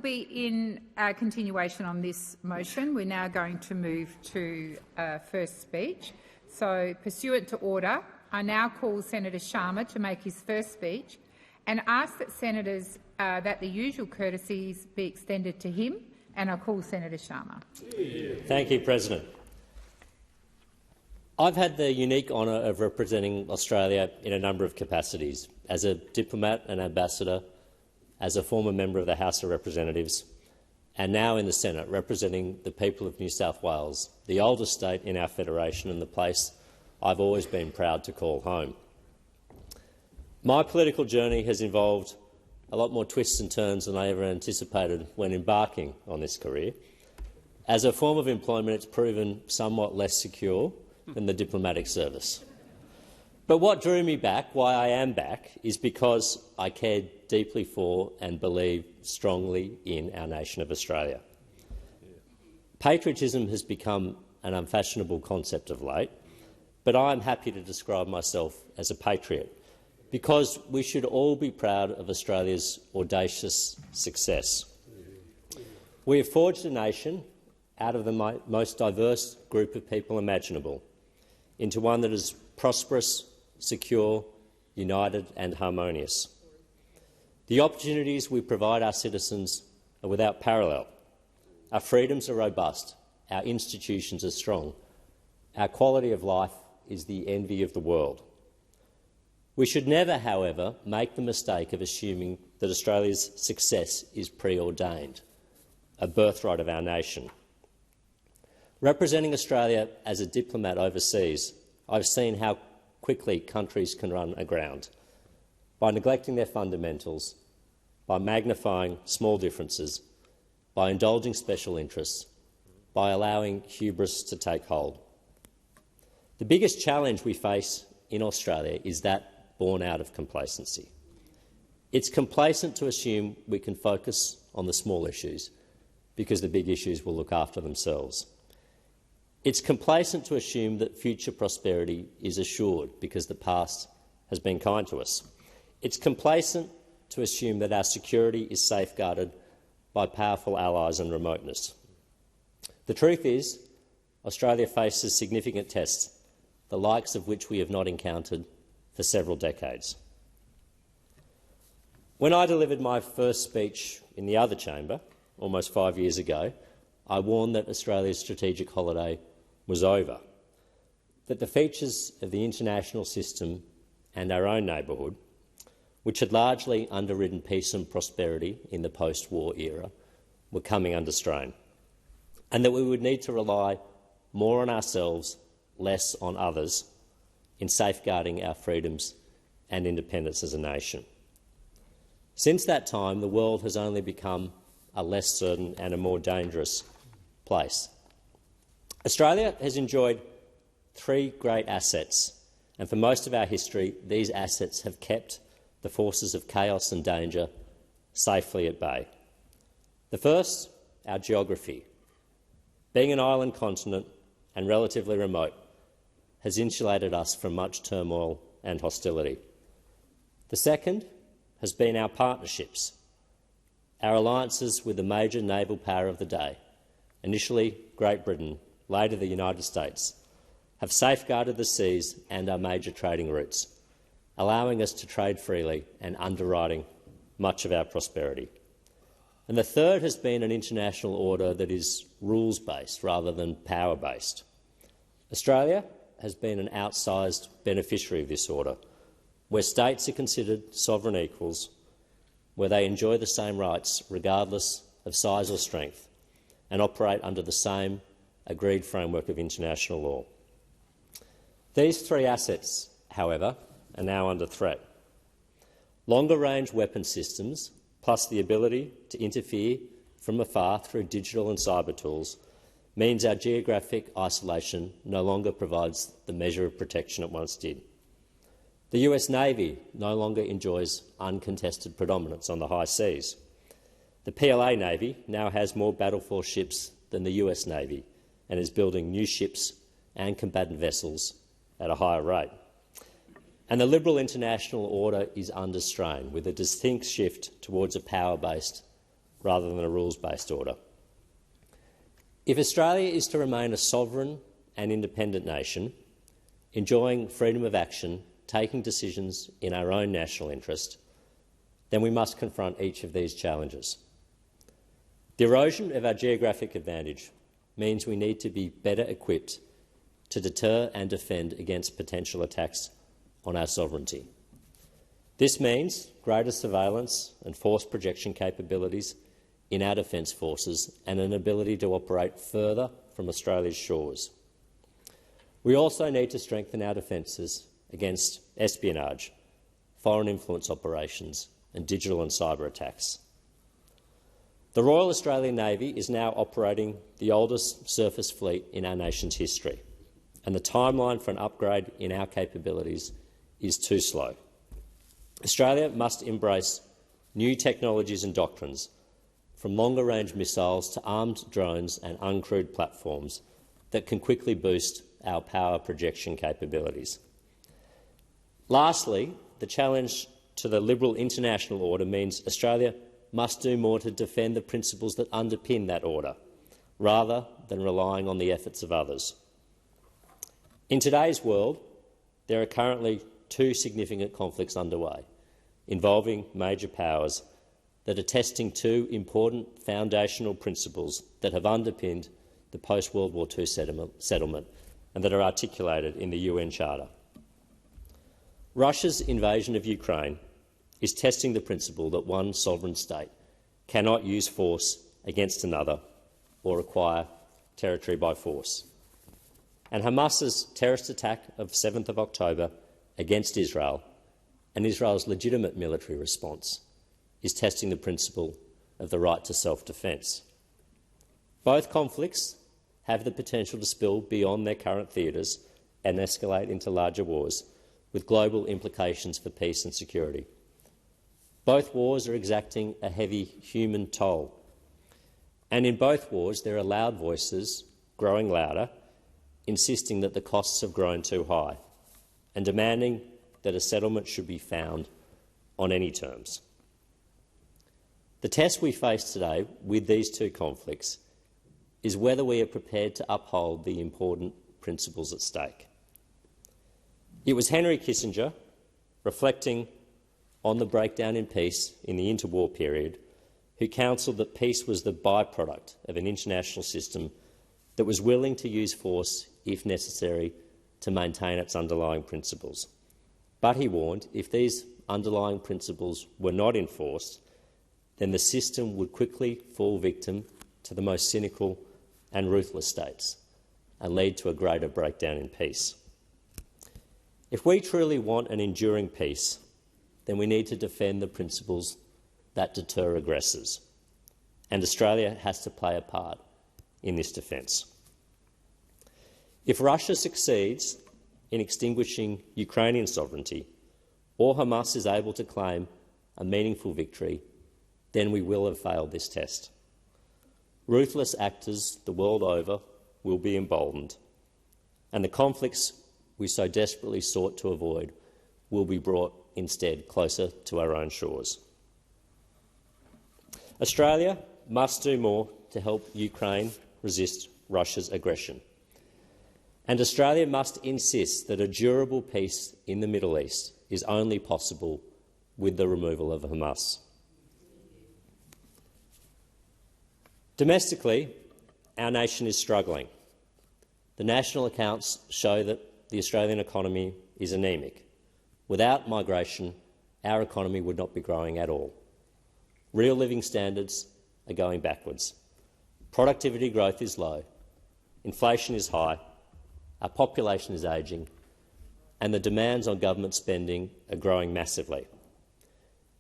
Be in continuation on this motion. We're now going to move to first speech. So, pursuant to order, I now call Senator Sharma to make his first speech and ask that senators that the usual courtesies be extended to him. And I call Senator Sharma. Thank you, President. I've had the unique honour of representing Australia in a number of capacities, as a diplomat and ambassador, as a former member of the House of Representatives, and now in the Senate, representing the people of New South Wales, the oldest state in our federation and the place I've always been proud to call home. My political journey has involved a lot more twists and turns than I ever anticipated when embarking on this career. As a form of employment, it's proven somewhat less secure than the diplomatic service. But what drew me back, why I am back, is because I cared deeply for and believe strongly in our nation of Australia. Patriotism has become an unfashionable concept of late, but I am happy to describe myself as a patriot, because we should all be proud of Australia's audacious success. We have forged a nation out of the most diverse group of people imaginable into one that is prosperous, secure, united and harmonious. The opportunities we provide our citizens are without parallel. Our freedoms are robust, our institutions are strong, our quality of life is the envy of the world. We should never, however, make the mistake of assuming that Australia's success is preordained, a birthright of our nation. Representing Australia as a diplomat overseas, I've seen how quickly countries can run aground by neglecting their fundamentals, by magnifying small differences, by indulging special interests, by allowing hubris to take hold. The biggest challenge we face in Australia is that born out of complacency. It's complacent to assume we can focus on the small issues because the big issues will look after themselves. It's complacent to assume that future prosperity is assured because the past has been kind to us. It's complacent to assume that our security is safeguarded by powerful allies and remoteness. The truth is, Australia faces significant tests, the likes of which we have not encountered for several decades. When I delivered my first speech in the other chamber, almost 5 years ago, I warned that Australia's strategic holiday was over, that the features of the international system and our own neighbourhood, which had largely underwritten peace and prosperity in the post-war era, were coming under strain, and that we would need to rely more on ourselves, less on others, in safeguarding our freedoms and independence as a nation. Since that time, the world has only become a less certain and a more dangerous place. Australia has enjoyed three great assets, and for most of our history, these assets have kept the forces of chaos and danger safely at bay. The first, our geography. Being an island continent and relatively remote has insulated us from much turmoil and hostility. The second has been our partnerships. Our alliances with the major naval power of the day, initially Great Britain, later the United States, have safeguarded the seas and our major trading routes, allowing us to trade freely and underwriting much of our prosperity. And the third has been an international order that is rules-based rather than power-based. Australia has been an outsized beneficiary of this order, where states are considered sovereign equals, where they enjoy the same rights regardless of size or strength, and operate under the same agreed framework of international law. These three assets, however, are now under threat. Longer-range weapon systems, plus the ability to interfere from afar through digital and cyber tools, means our geographic isolation no longer provides the measure of protection it once did. The US Navy no longer enjoys uncontested predominance on the high seas. The PLA Navy now has more Battle Force ships than the US Navy and is building new ships and combatant vessels at a higher rate. And the liberal international order is under strain, with a distinct shift towards a power-based rather than a rules-based order. If Australia is to remain a sovereign and independent nation, enjoying freedom of action, taking decisions in our own national interest, then we must confront each of these challenges. The erosion of our geographic advantage means we need to be better equipped to deter and defend against potential attacks on our sovereignty. This means greater surveillance and force projection capabilities in our defence forces and an ability to operate further from Australia's shores. We also need to strengthen our defences against espionage, foreign influence operations and digital and cyber attacks. The Royal Australian Navy is now operating the oldest surface fleet in our nation's history, and the timeline for an upgrade in our capabilities is too slow. Australia must embrace new technologies and doctrines, from longer-range missiles to armed drones and uncrewed platforms that can quickly boost our power projection capabilities. Lastly, the challenge to the liberal international order means Australia must do more to defend the principles that underpin that order, rather than relying on the efforts of others. In today's world, there are currently two significant conflicts underway, involving major powers that are testing two important foundational principles that have underpinned the post-World War II settlement and that are articulated in the UN Charter. Russia's invasion of Ukraine is testing the principle that one sovereign state cannot use force against another or acquire territory by force. And Hamas's terrorist attack of 7th of October against Israel and Israel's legitimate military response is testing the principle of the right to self-defence. Both conflicts have the potential to spill beyond their current theatres and escalate into larger wars, with global implications for peace and security. Both wars are exacting a heavy human toll, and in both wars there are loud voices, growing louder, insisting that the costs have grown too high and demanding that a settlement should be found on any terms. The test we face today with these two conflicts is whether we are prepared to uphold the important principles at stake. It was Henry Kissinger, reflecting on the breakdown in peace in the interwar period, who counselled that peace was the byproduct of an international system that was willing to use force, if necessary, to maintain its underlying principles. But he warned, if these underlying principles were not enforced, then the system would quickly fall victim to the most cynical and ruthless states and lead to a greater breakdown in peace. If we truly want an enduring peace, then we need to defend the principles that deter aggressors, and Australia has to play a part in this defence. If Russia succeeds in extinguishing Ukrainian sovereignty, or Hamas is able to claim a meaningful victory, then we will have failed this test. Ruthless actors the world over will be emboldened, and the conflicts we so desperately sought to avoid will be brought instead closer to our own shores. Australia must do more to help Ukraine resist Russia's aggression, and Australia must insist that a durable peace in the Middle East is only possible with the removal of Hamas. Domestically, our nation is struggling. The national accounts show that the Australian economy is anaemic. Without migration, our economy would not be growing at all. Real living standards are going backwards. Productivity growth is low. Inflation is high. Our population is ageing. And the demands on government spending are growing massively.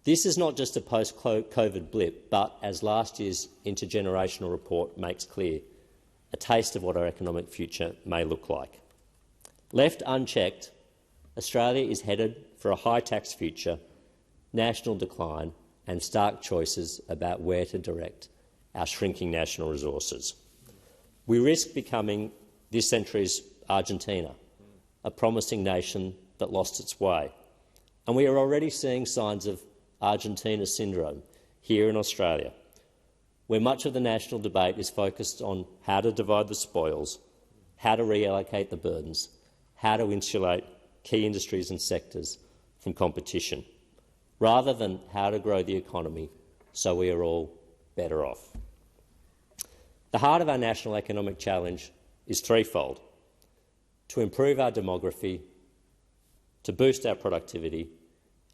This is not just a post-COVID blip, but, as last year's intergenerational report makes clear, a taste of what our economic future may look like. Left unchecked, Australia is headed for a high-tax future, national decline and stark choices about where to direct our shrinking national resources. We risk becoming this century's Argentina, a promising nation that lost its way. And we are already seeing signs of Argentina syndrome here in Australia, where much of the national debate is focused on how to divide the spoils, how to reallocate the burdens, how to insulate key industries and sectors from competition, rather than how to grow the economy so we are all better off. The heart of our national economic challenge is threefold: to improve our demography, to boost our productivity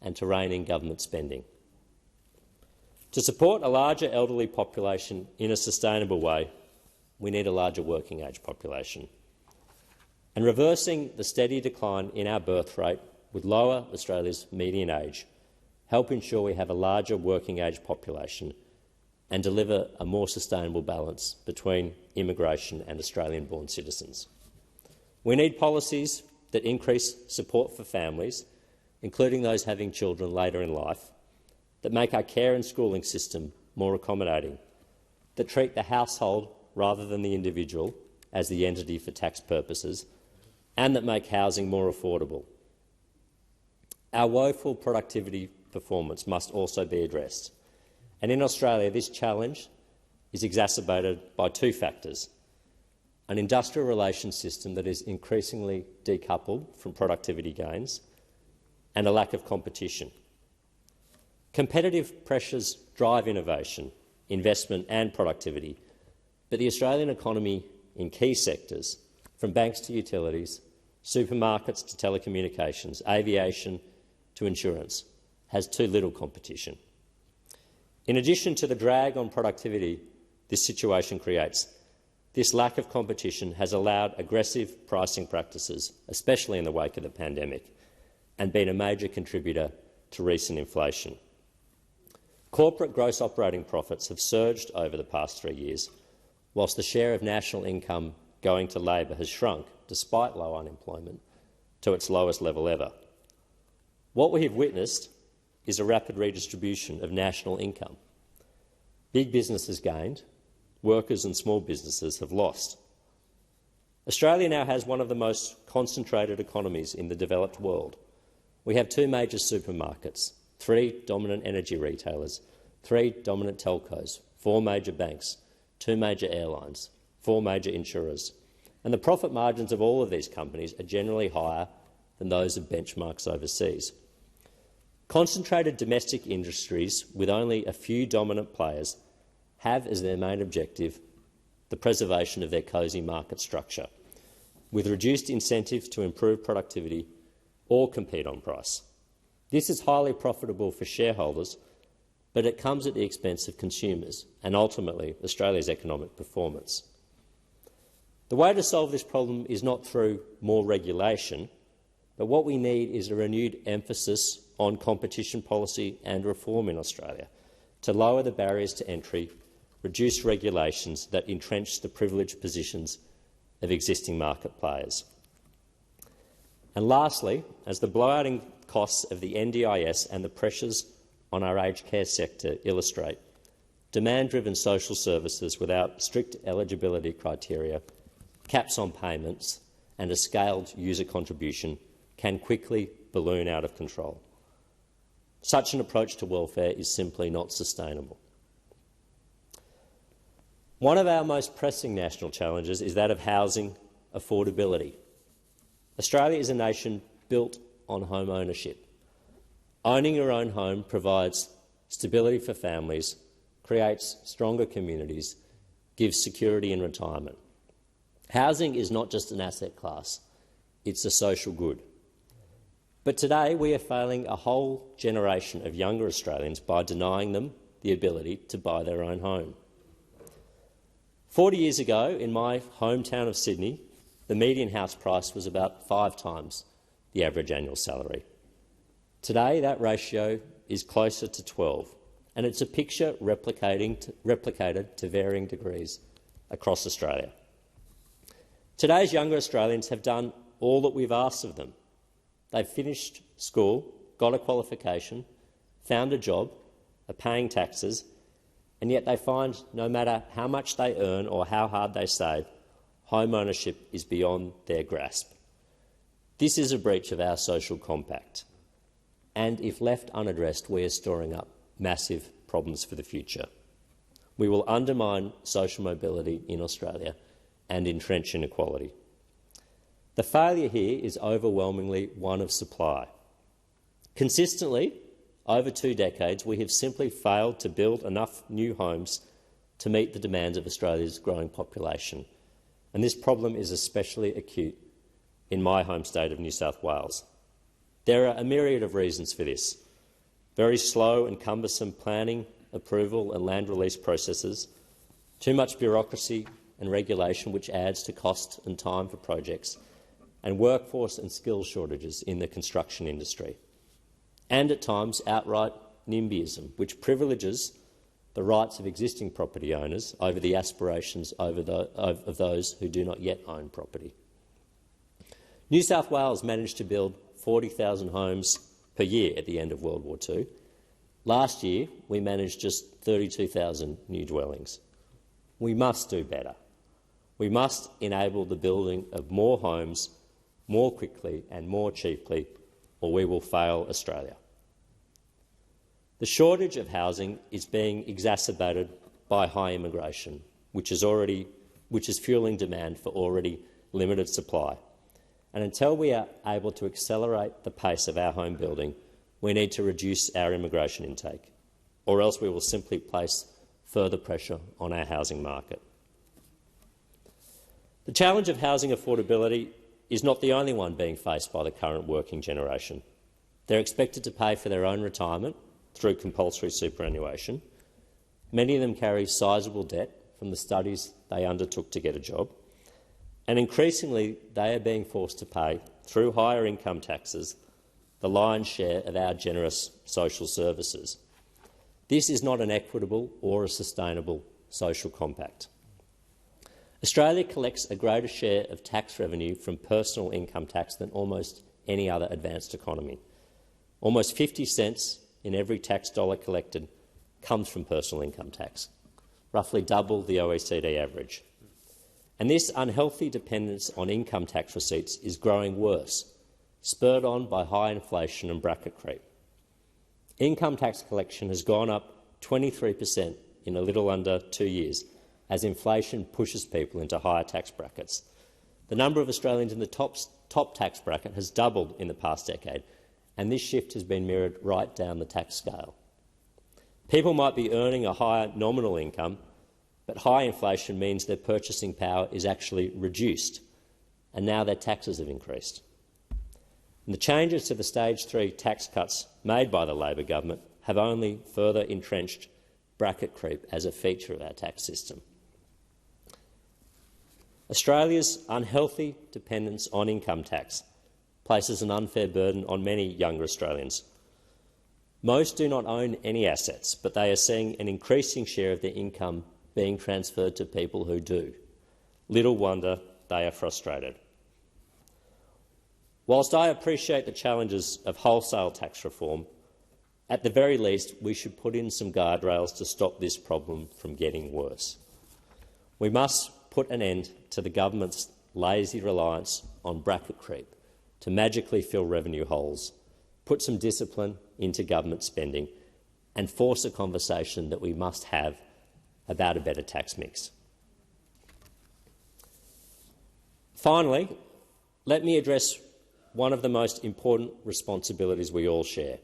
and to rein in government spending. To support a larger elderly population in a sustainable way, we need a larger working age population. And reversing the steady decline in our birth rate would lower Australia's median age, help ensure we have a larger working age population and deliver a more sustainable balance between immigration and Australian-born citizens. We need policies that increase support for families, including those having children later in life, that make our care and schooling system more accommodating, that treat the household rather than the individual as the entity for tax purposes, and that make housing more affordable. Our woeful productivity performance must also be addressed. And in Australia, this challenge is exacerbated by two factors: an industrial relations system that is increasingly decoupled from productivity gains, and a lack of competition. Competitive pressures drive innovation, investment and productivity, but the Australian economy in key sectors, from banks to utilities, supermarkets to telecommunications, aviation to insurance, has too little competition. In addition to the drag on productivity this situation creates, this lack of competition has allowed aggressive pricing practices, especially in the wake of the pandemic, and been a major contributor to recent inflation. Corporate gross operating profits have surged over the past 3 years, whilst the share of national income going to labour has shrunk, despite low unemployment, to its lowest level ever. What we have witnessed is a rapid redistribution of national income. Big businesses gained, workers and small businesses have lost. Australia now has one of the most concentrated economies in the developed world. We have 2 major supermarkets, 3 dominant energy retailers, 3 dominant telcos, 4 major banks, 2 major airlines, 4 major insurers, and the profit margins of all of these companies are generally higher than those of benchmarks overseas. Concentrated domestic industries with only a few dominant players have as their main objective the preservation of their cosy market structure, with reduced incentives to improve productivity or compete on price. This is highly profitable for shareholders, but it comes at the expense of consumers and ultimately Australia's economic performance. The way to solve this problem is not through more regulation, but what we need is a renewed emphasis on competition policy and reform in Australia to lower the barriers to entry, reduce regulations that entrench the privileged positions of existing market players. And lastly, as the blowout costs of the NDIS and the pressures on our aged care sector illustrate, demand-driven social services without strict eligibility criteria, caps on payments and a scaled user contribution can quickly balloon out of control. Such an approach to welfare is simply not sustainable. One of our most pressing national challenges is that of housing affordability. Australia is a nation built on home ownership. Owning your own home provides stability for families, creates stronger communities, gives security in retirement. Housing is not just an asset class, it's a social good. But today we are failing a whole generation of younger Australians by denying them the ability to buy their own home. 40 years ago, in my hometown of Sydney, the median house price was about 5 times the average annual salary. Today, that ratio is closer to 12, and it's a picture replicated to varying degrees across Australia. Today's younger Australians have done all that we've asked of them. They've finished school, got a qualification, found a job, are paying taxes, and yet they find no matter how much they earn or how hard they save, home ownership is beyond their grasp. This is a breach of our social compact, and if left unaddressed, we are storing up massive problems for the future. we will undermine social mobility in Australia and entrench inequality. The failure here is overwhelmingly one of supply. Consistently, over 2 decades, we have simply failed to build enough new homes to meet the demands of Australia's growing population, and this problem is especially acute in my home state of New South Wales. There are a myriad of reasons for this. Very slow and cumbersome planning, approval and land release processes, too much bureaucracy and regulation which adds to cost and time for projects, and workforce and skills shortages in the construction industry. And at times outright NIMBYism, which privileges the rights of existing property owners over the aspirations of those who do not yet own property. New South Wales managed to build 40,000 homes per year at the end of World War II. Last year, we managed just 32,000 new dwellings. We must do better. We must enable the building of more homes more quickly and more cheaply, or we will fail Australia. The shortage of housing is being exacerbated by high immigration, which is fuelling demand for already limited supply. And until we are able to accelerate the pace of our home building, we need to reduce our immigration intake, or else we will simply place further pressure on our housing market. The challenge of housing affordability is not the only one being faced by the current working generation. They're expected to pay for their own retirement through compulsory superannuation. Many of them carry sizable debt from the studies they undertook to get a job, and increasingly they are being forced to pay, through higher income taxes, the lion's share of our generous social services. This is not an equitable or a sustainable social compact. Australia collects a greater share of tax revenue from personal income tax than almost any other advanced economy. Almost 50 cents in every tax dollar collected comes from personal income tax, roughly double the OECD average. And this unhealthy dependence on income tax receipts is growing worse, spurred on by high inflation and bracket creep. Income tax collection has gone up 23% in a little under 2 years, as inflation pushes people into higher tax brackets. The number of Australians in the top tax bracket has doubled in the past decade, and this shift has been mirrored right down the tax scale. People might be earning a higher nominal income, but high inflation means their purchasing power is actually reduced, and now their taxes have increased. And the changes to the Stage 3 tax cuts made by the Labor government have only further entrenched bracket creep as a feature of our tax system. Australia's unhealthy dependence on income tax places an unfair burden on many younger Australians. Most do not own any assets, but they are seeing an increasing share of their income being transferred to people who do. Little wonder they are frustrated. Whilst I appreciate the challenges of wholesale tax reform, at the very least we should put in some guardrails to stop this problem from getting worse. We must put an end to the government's lazy reliance on bracket creep to magically fill revenue holes, put some discipline into government spending, and force a conversation that we must have about a better tax mix. Finally, let me address one of the most important responsibilities we all share,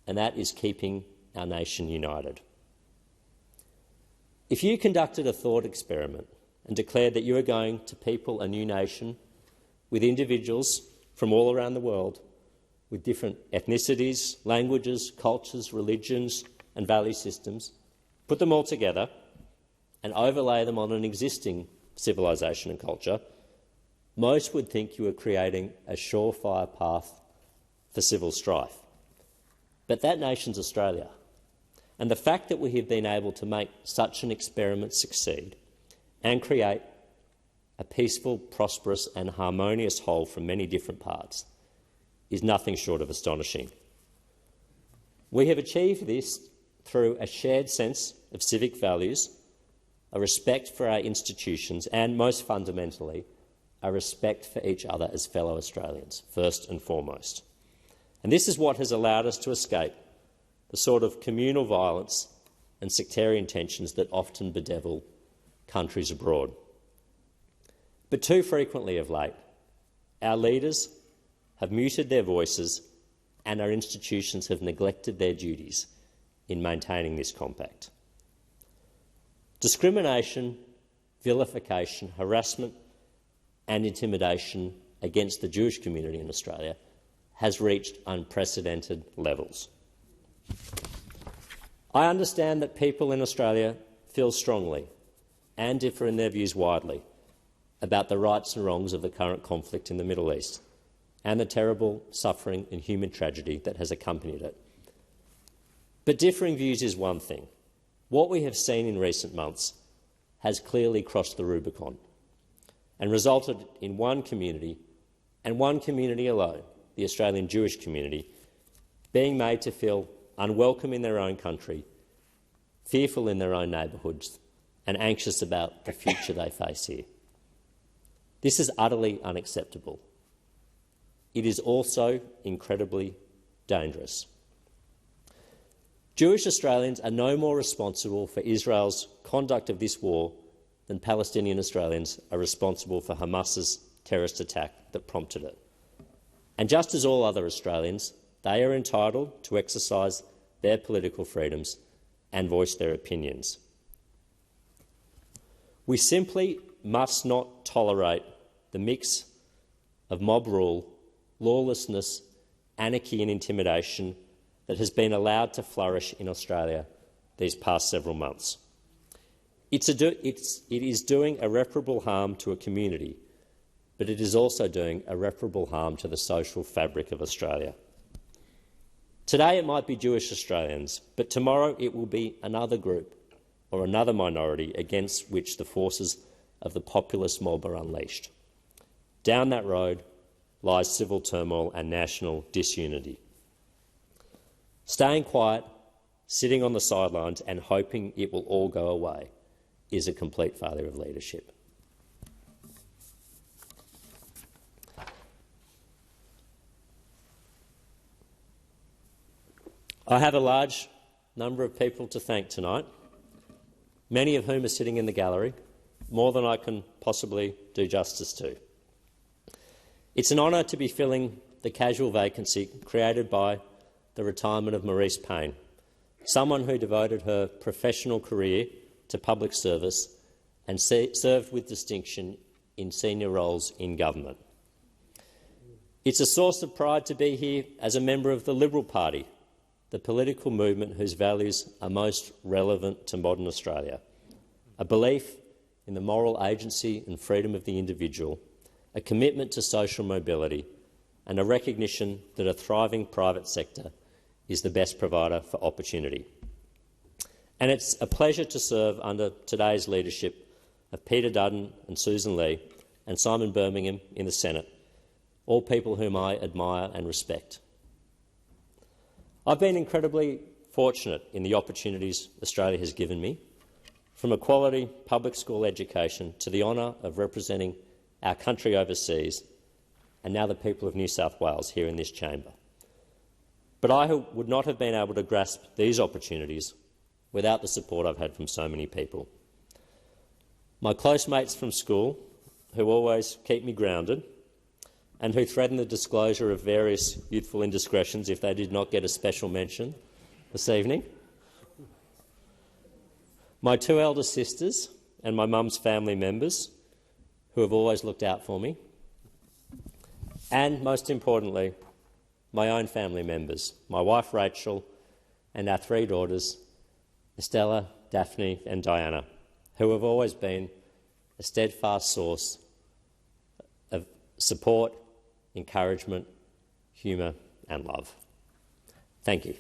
and that is keeping our nation united. If you conducted a thought experiment and declared that you are going to people a new nation with individuals from all around the world with different ethnicities, languages, cultures, religions and value systems, put them all together and overlay them on an existing civilisation and culture, most would think you were creating a surefire path for civil strife. But that nation's Australia, and the fact that we have been able to make such an experiment succeed and create a peaceful, prosperous and harmonious whole from many different parts is nothing short of astonishing. We have achieved this through a shared sense of civic values, a respect for our institutions and, most fundamentally, a respect for each other as fellow Australians, first and foremost. And this is what has allowed us to escape the sort of communal violence and sectarian tensions that often bedevil countries abroad. But too frequently of late, our leaders have muted their voices and our institutions have neglected their duties in maintaining this compact. Discrimination, vilification, harassment and intimidation against the Jewish community in Australia has reached unprecedented levels. I understand that people in Australia feel strongly and differ in their views widely about the rights and wrongs of the current conflict in the Middle East and the terrible suffering and human tragedy that has accompanied it. But differing views is one thing. What we have seen in recent months has clearly crossed the Rubicon and resulted in one community, and one community alone, the Australian Jewish community, being made to feel unwelcome in their own country, fearful in their own neighbourhoods, and anxious about the future they face here. This is utterly unacceptable. It is also incredibly dangerous. Jewish Australians are no more responsible for Israel's conduct of this war than Palestinian Australians are responsible for Hamas's terrorist attack that prompted it. And just as all other Australians, they are entitled to exercise their political freedoms and voice their opinions. We simply must not tolerate the mix of mob rule, lawlessness, anarchy and intimidation that has been allowed to flourish in Australia these past several months. It is doing irreparable harm to a community, but it is also doing irreparable harm to the social fabric of Australia. Today it might be Jewish Australians, but tomorrow it will be another group or another minority against which the forces of the populist mob are unleashed. Down that road lies civil turmoil and national disunity. Staying quiet, sitting on the sidelines and hoping it will all go away is a complete failure of leadership. I have a large number of people to thank tonight, many of whom are sitting in the gallery, more than I can possibly do justice to. It's an honour to be filling the casual vacancy created by the retirement of Maurice Payne, someone who devoted her professional career to public service and served with distinction in senior roles in government. It's a source of pride to be here as a member of the Liberal Party, the political movement whose values are most relevant to modern Australia, a belief in the moral agency and freedom of the individual, a commitment to social mobility, and a recognition that a thriving private sector is the best provider for opportunity. And it's a pleasure to serve under today's leadership of Peter Dutton and Susan Lee and Simon Birmingham in the Senate, all people whom I admire and respect. I've been incredibly fortunate in the opportunities Australia has given me, from a quality public school education to the honour of representing our country overseas and now the people of New South Wales here in this chamber. But I would not have been able to grasp these opportunities without the support I've had from so many people. My close mates from school, who always keep me grounded and who threaten the disclosure of various youthful indiscretions if they did not get a special mention this evening. My two elder sisters and my mum's family members, who have always looked out for me. And, most importantly, my own family members, my wife Rachel and our three daughters, Estella, Daphne and Diana, who have always been a steadfast source of support, encouragement, humour and love. Thank you.